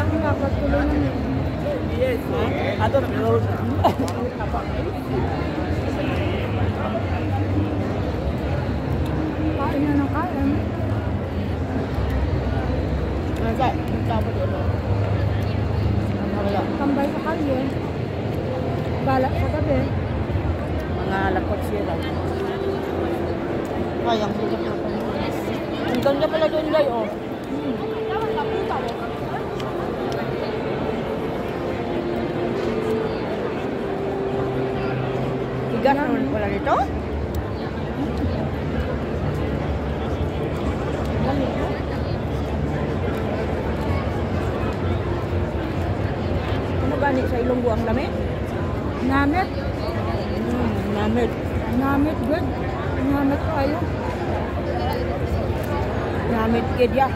Dapat tuloy na yun. Yes. Ato na road. Kain na ng kain. Nasa, dapat yun. Wala. Tambay sa kalye. Balak sa gabi. Mga lakot sila. Kayang sugat na pa. Ang ganda pala doon, Day, oh. Tigas naman pala dito. Ano gani sa Ilonggo ang lamit? Namit. Namit. Namit good. Namit kayo. Namit kid ya.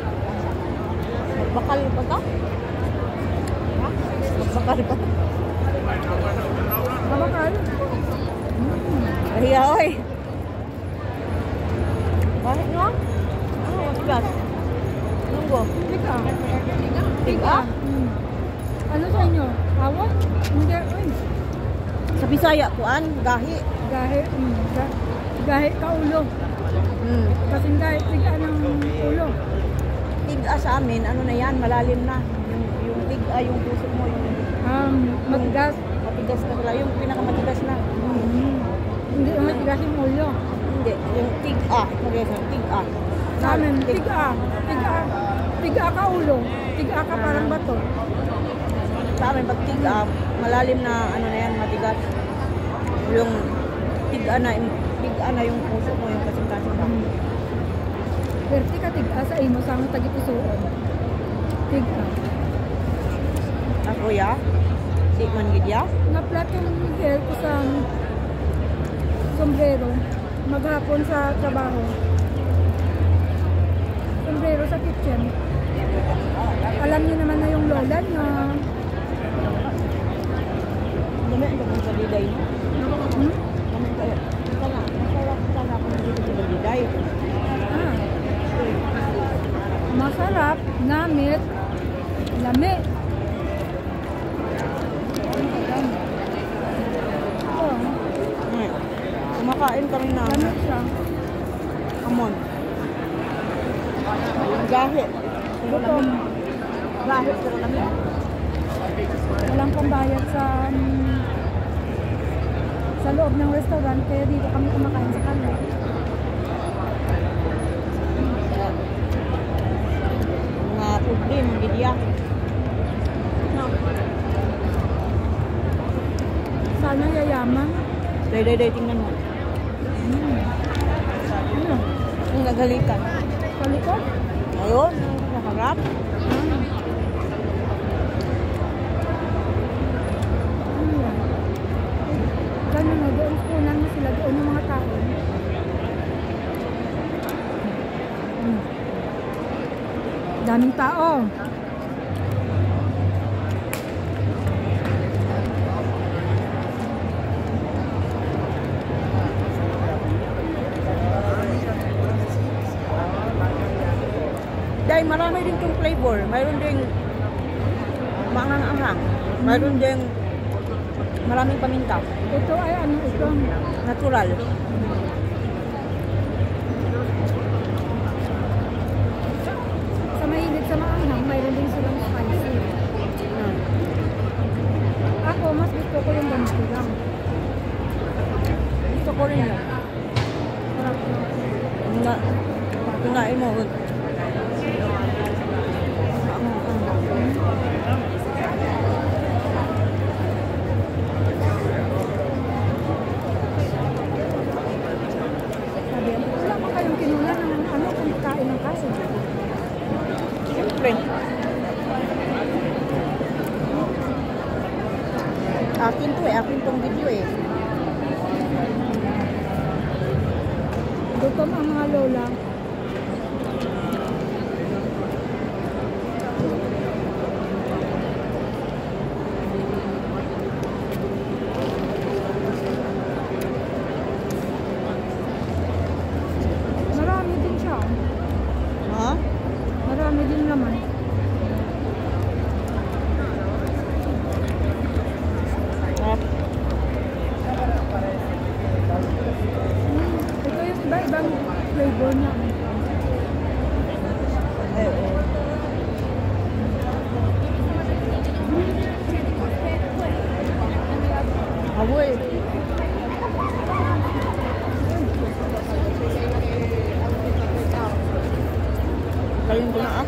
Magbakal pa ka? Ha? Magbakal pa? Kabakal. Ahiya, oy. Bakit nga? Ano ang tigas? Ilonggo? Tiga. Tiga? Ano sa inyo? Awat? Hindi. Uy. Sa Bisaya, kuan, gahi. Gahe. Gahe ka ulo. Kasing gahe. Tiga ng ulo. Tiga sa amin, ano na yan, malalim na. Yung tiga, yung puso mo, yung Matigas. matigas na pala, yung pinakamatigas na. Hindi yung matigas yung ulo. Hindi, yung tiga. Tiga. Sa amin, tiga. Tiga. Tiga ka ulo. Tiga ka parang bato. Sa amin, pag tiga, malalim na, ano na yan, matigas. Yung tiga na yung puso mo, yung kasing-kasing na. Perti ka tiga sa imo sa mga tagipisuon. Tiga. Ako ya? Si Mangidya? Na-flat yung hair ko sa sombrero. Maghapon sa trabaho. Sombrero sa kitchen. Alam niyo naman na yung lola na Dami ang dami sa liday mo. Dami kayo. Sana ako nandito sa liday. Masarap, namit, lami. Kumakain kami na. Lamit siya. Amon. Gahe. Gutom. Gahe pero lamig. Walang pambayad sa loob ng restaurant, kaya dito kami kumakain sa kanila. Mga pudli, mga gidya. No. Sana yayaman. Day, tingnan mo. Ano? Yung naghalikan. Sa likod? Ayun, nakaharap. Ano yan? Ganun na, doon kunan mo sila, doon yung mga tao. Daming tao. Dahil marami din itong flavor. Mayroon ding maanghang-anghang. Mayroon ding maraming paminta. Ito ay ano, ito. Natural. Sa mahilig sa maanghang, mayroon din silang spicy. Ako, mas gusto ko yung ganito lang. Gusto ko rin yan. Sarap yun. Kunain mo. Sabi, wala pa kayong kinuha ng ano kung kain ng kaso. Siyempre. Akin to eh. Akin tong video eh. Gutom ang mga lola. Marami din siya. Ha? Marami din naman. Gonya. Oo. Awoy. Kaling ko na